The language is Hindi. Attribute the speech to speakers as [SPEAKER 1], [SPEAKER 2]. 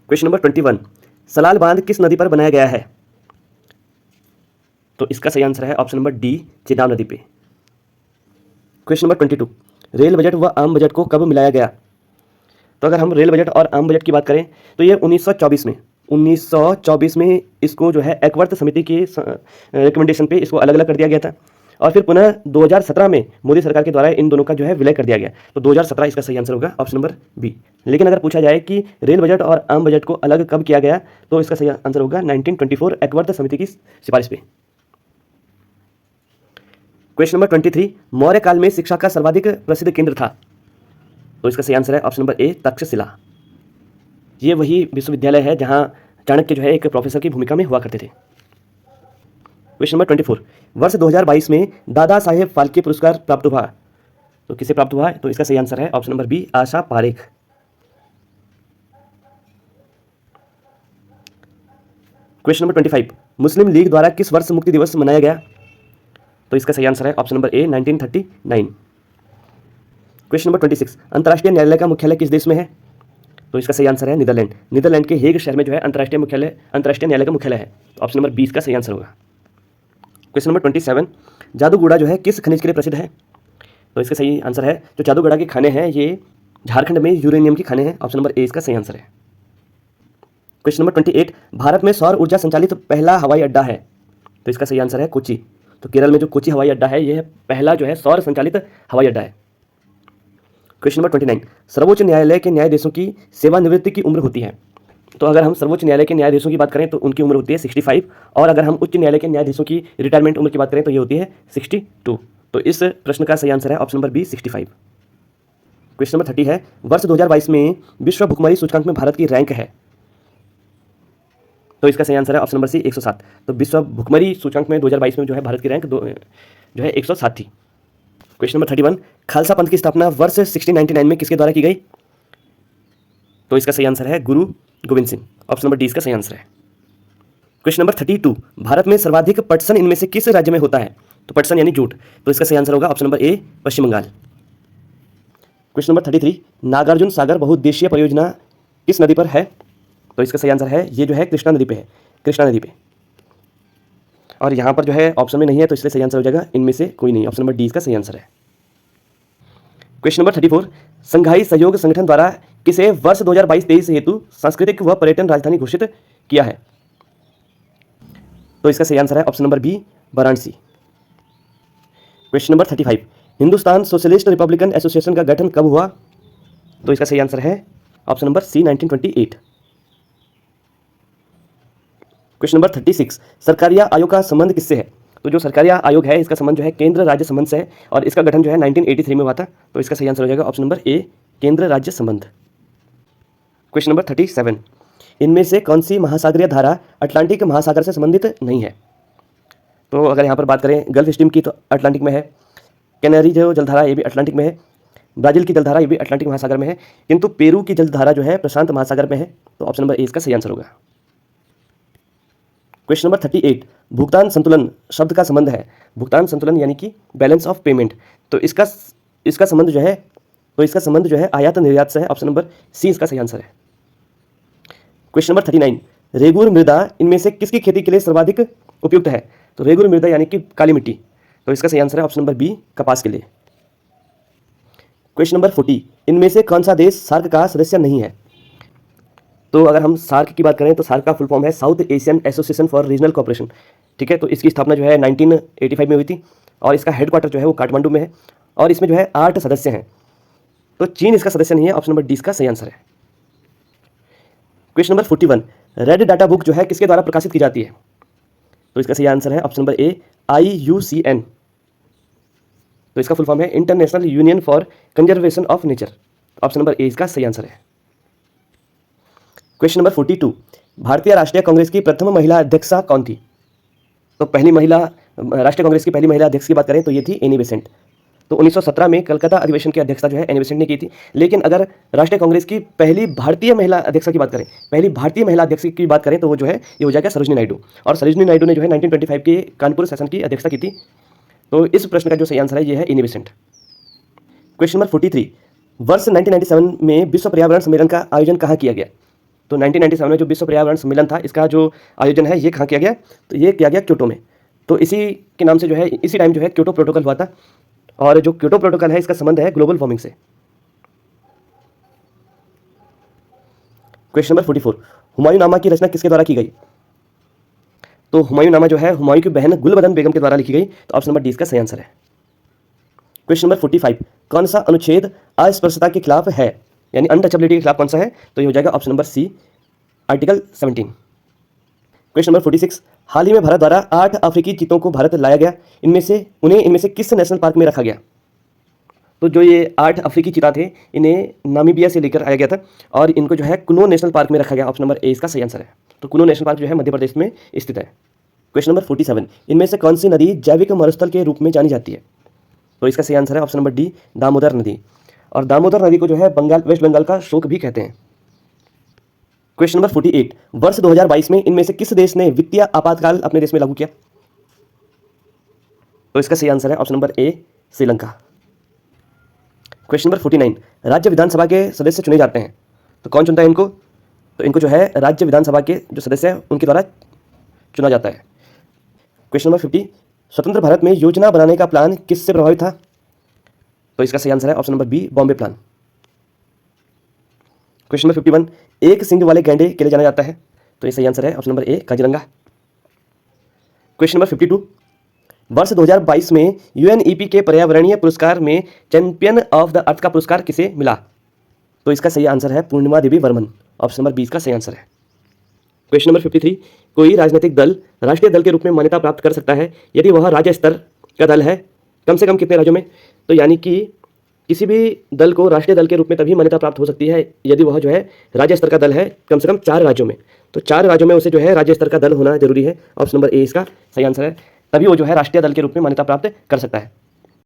[SPEAKER 1] क्वेश्चन नंबर 21, सलाल बांध किस नदी पर बनाया गया है? तो इसका सही आंसर है ऑप्शन नंबर डी, चेनाब नदी पे। क्वेश्चन नंबर 22, रेल बजट व आम बजट को कब मिलाया गया? तो अगर हम रेल बजट और आम बजट की बात करें तो ये 1924 में इसको जो है एक्वर्थ समिति की रिकमेंडेशन पे इसको अलग अलग कर दिया गया था, और फिर पुनः 2017 में मोदी सरकार के द्वारा इन दोनों का जो है विलय कर दिया गया। तो 2017 इसका सही आंसर होगा ऑप्शन नंबर बी। लेकिन अगर पूछा जाए कि रेल बजट और आम बजट को अलग कब किया गया, तो इसका सही आंसर होगा 1924 एक्वर्थ समिति की सिफारिश पे। क्वेश्चन नंबर 23, मौर्य काल में शिक्षा का सर्वाधिक प्रसिद्ध केंद्र था? तो इसका सही आंसर है ऑप्शन नंबर ए, तक्षशिला। ये वही विश्वविद्यालय है जहां चाणक्य जो है एक प्रोफेसर की भूमिका में हुआ करते थे। क्वेश्चन नंबर 24, वर्ष 2022 में दादा साहेब फाल्के पुरस्कार प्राप्त हुआ, तो किसे प्राप्त हुआ? तो इसका सही आंसर है option number B, Asha Parekh. Question number 25, मुस्लिम लीग द्वारा किस वर्ष मुक्ति दिवस मनाया गया? तो इसका सही आंसर है ऑप्शन नंबर ए, 1939। क्वेश्चन नंबर 26, अंतर्राष्ट्रीय न्यायालय का मुख्यालय किस देश में है? तो इसका सही आंसर है नीदरलैंड। नीदरलैंड के हेग शहर में जो है अंतर्राष्ट्रीय न्यायालय का मुख्यालय है। तो ऑप्शन नंबर 20 का सही आंसर होगा। क्वेश्चन नंबर 27, जादूगोड़ा जो है किस खनिज के लिए प्रसिद्ध है? तो इसका सही आंसर है जो जादूगोड़ा के खाने हैं ये झारखंड में यूरेनियम के खाने हैं। ऑप्शन नंबर ए इसका सही आंसर है। क्वेश्चन नंबर 28, भारत में सौर ऊर्जा संचालित पहला हवाई अड्डा है? तो इसका सही आंसर है कोची। तो केरल में जो कोची हवाई अड्डा है यह पहला जो है सौर संचालित हवाई अड्डा है। क्वेश्चन नंबर 29, सर्वोच्च न्यायालय के न्यायाधीशों की सेवानिवृत्ति की उम्र होती है? तो अगर हम सर्वोच्च न्यायालय के न्यायाधीशों की बात करें तो उनकी उम्र होती है 65, और अगर हम उच्च न्यायालय के न्यायाधीशों की रिटायरमेंट उम्र की बात करें तो ये होती है 62। तो इस प्रश्न का सही आंसर है option number B, 65। Question number 30 है, वर्ष 2022 में विश्व भुखमरी सूचकांक में भारत की रैंक है? तो इसका सही आंसर है ऑप्शन नंबर सी, 107। तो विश्व भुखमरी सूचकांक में 2022 में जो है भारत की रैंक जो है 107 थी। क्वेश्चन नंबर 31, खालसा पंथ की स्थापना वर्ष 1699 में किसके द्वारा की गई? तो इसका सही आंसर है गुरु Govind Singh. Option number D इसका सही आंसर है। क्वेश्चन नंबर 32, भारत में सर्वाधिक पटसन इनमें से किस राज्य में होता है? तो पटसन यानी जूट। तो इसका सही आंसर होगा option number A, Paschim Bangal. Question number 33, Nagarjuna Sagar बहुउद्देशीय परियोजना किस नदी पर है? तो इसका सही आंसर है ये जो है कृष्णा नदी पे है, कृष्णा नदी पे। और यहाँ पर जो है ऑप्शन में नहीं है तो इसलिए सही आंसर हो जाएगा इनमें से कोई नहीं। ऑप्शन नंबर डी इसका सही आंसर है। क्वेश्चन नंबर 34, संघाई सहयोग संगठन द्वारा किसे वर्ष 2022-23 हेतु सांस्कृतिक व पर्यटन राजधानी घोषित किया है? तो इसका सही आंसर है option number B, Varanasi. Question number 35, Hindustan Socialist Republican Association का गठन कब हुआ? तो इसका सही आंसर है option number C, 1928। Question number 36, Sarkaria आयोग का संबंध किससे है? तो जो सरकारिया आयोग है इसका संबंध जो है केंद्र राज्य संबंध से है, और इसका गठन जो है 1983 में हुआ था। तो इसका सही आंसर हो जाएगा ऑप्शन नंबर ए, केंद्र राज्य संबंध। क्वेश्चन नंबर 37, इनमें से कौन सी महासागरीय धारा अटलांटिक महासागर से संबंधित नहीं है? तो अगर यहाँ पर बात करें गल्फ स्ट्रीम की तो अटलांटिक में है, कैनरी जो जलधारा ये भी अटलांटिक में है, ब्राजील की जलधारा ये भी अटलांटिक महासागर में है, किंतु पेरू की जलधारा जो है प्रशांत महासागर में है। तो ऑप्शन नंबर ए इसका सही आंसर होगा। क्वेश्चन नंबर 38, भुगतान संतुलन शब्द का संबंध है? भुगतान संतुलन यानी कि बैलेंस ऑफ पेमेंट। तो इसका संबंध जो है आयात निर्यात से है। ऑप्शन नंबर सी इसका सही आंसर है। क्वेश्चन नंबर 39, रेगुर मृदा इनमें से किसकी खेती के लिए सर्वाधिक उपयुक्त है? तो रेगुर मृदा यानी कि काली मिट्टी। तो इसका सही आंसर है ऑप्शन नंबर बी, कपास के लिए। क्वेश्चन नंबर 40, इनमें से कौन सा देश सार्क का सदस्य नहीं है? तो अगर हम सार्क की बात करें तो सार्क का फुल फॉर्म है south Asian association for regional cooperation. ठीक है, तो इसकी स्थापना जो है 1985 में हुई थी, और इसका हेडक्वार्टर जो है वो काठमांडू में है, और इसमें जो है 8 सदस्य हैं। तो चीन इसका सदस्य नहीं है। ऑप्शन नंबर डी इसका सही आंसर है। Question number 41, red data book जो है किसके द्वारा प्रकाशित की जाती है? तो इसका सही आंसर है ऑप्शन नंबर ए, IUCN। तो इसका फुल फॉर्म है international union for conservation of nature. Option number ए इसका सही आंसर है। क्वेश्चन नंबर 42, भारतीय राष्ट्रीय कांग्रेस की प्रथम महिला अध्यक्षा कौन थी? तो राष्ट्रीय कांग्रेस की पहली महिला अध्यक्ष की बात करें तो ये थी एनी बेसेंट। तो 1917 में कलकत्ता अधिवेशन की अध्यक्षता जो है एनी बेसेंट ने की थी। लेकिन अगर राष्ट्रीय कांग्रेस की पहली भारतीय महिला अध्यक्ष की बात करें तो वो जो है ये हो जाएगा सरोजनी नायडू। और सरोजनी नायडू ने जो है 1925 के कानपुर सेशन की अध्यक्षता की थी। तो इस प्रश्न का जो सही आंसर है ये है एनी बेसेंट। क्वेश्चन नंबर 43, वर्ष 1997 में विश्व पर्यावरण सम्मेलन का आयोजन कहाँ किया गया? तो 1997 में जो विश्व पर्यावरण सम्मेलन था, इसका जो आयोजन है ये कहाँ किया गया? तो ये किया गया क्योटो में। तो इसी के नाम से जो है इसी टाइम जो है क्योटो प्रोटोकॉल हुआ था, और जो क्योटो प्रोटोकॉल है इसका संबंध है ग्लोबल वार्मिंग से। क्वेश्चन नंबर 44, हुमायूंनामा की रचना किसके द्वारा की गई? तो हुमायूंनामा जो है हुमायूं की बहन गुलबदन बेगम के द्वारा लिखी गई। तो ऑप्शन नंबर डी इसका सही आंसर है। क्वेश्चन नंबर 45, कौन सा अनुच्छेद अस्पृश्यता के खिलाफ है, यानी अनटचेबिलिटी के खिलाफ कौन सा है? तो ये हो जाएगा option number C, article 17। Question number 46, हाल ही में भारत द्वारा 8 अफ्रीकी चीतों को भारत लाया गया, इनमें से किस नेशनल पार्क में रखा गया? तो जो ये 8 अफ्रीकी चीता थे, इन्हें नामीबिया से लेकर आया गया था और इनको जो है कुनो नेशनल पार्क में रखा गया। ऑप्शन नंबर ए इसका सही आंसर है। तो कुनो नेशनल पार्क जो है मध्य प्रदेश में स्थित है। क्वेश्चन नंबर 47, इनमें से कौन सी नदी जैविक मरुस्थल के रूप में जानी जाती है? तो इसका सही आंसर है ऑप्शन नंबर डी, दामोदर नदी। और दामोदर नदी को जो है वेस्ट बंगाल का शोक भी कहते हैं। क्वेश्चन नंबर 48, वर्ष 2022 में इनमें से किस देश ने वित्तीय आपातकाल अपने देश में लागू किया? तो इसका सही आंसर है ऑप्शन नंबर ए, श्रीलंका। क्वेश्चन नंबर 49, राज्य विधानसभा के सदस्य चुने जाते हैं, तो कौन चुनता है इनको? तो इनको जो है राज्य विधानसभा के जो सदस्य हैं उनके द्वारा चुना जाता है। क्वेश्चन नंबर 50, स्वतंत्र भारत में योजना बनाने का प्लान किससे प्रभावित था? तो इसका सही आंसर है option number B, Bombay Plan. Question number 51, एक सिंग वाले गैंडे के लिए जाना जाता है, तो ये सही आंसर है ऑप्शन नंबर ए, काजीरंगा। क्वेश्चन नंबर 52, वर्ष 2022 में यूएनईपी के पर्यावरणीय पुरस्कार में चैंपियन ऑफ द अर्थ का पुरस्कार किसे मिला? तो इसका सही आंसर है पूर्णिमा देवी वर्मन। ऑप्शन नंबर 20 का सही आंसर है। क्वेश्चन नंबर 53, कोई राजनीतिक दल राष्ट्रीय दल के रूप में मान्यता प्राप्त कर सकता है यदि वह राज्य स्तर का दल है कम से कम कितने राज्यों में? तो यानी कि किसी भी दल को राष्ट्रीय दल के रूप में तभी मान्यता प्राप्त हो सकती है यदि वह जो है राज्य स्तर का दल है कम से कम 4 राज्यों में। तो 4 राज्यों में उसे जो है राज्य स्तर का दल होना जरूरी है। ऑप्शन नंबर ए इसका सही आंसर है, तभी वो जो है राष्ट्रीय दल के रूप में मान्यता प्राप्त कर सकता है।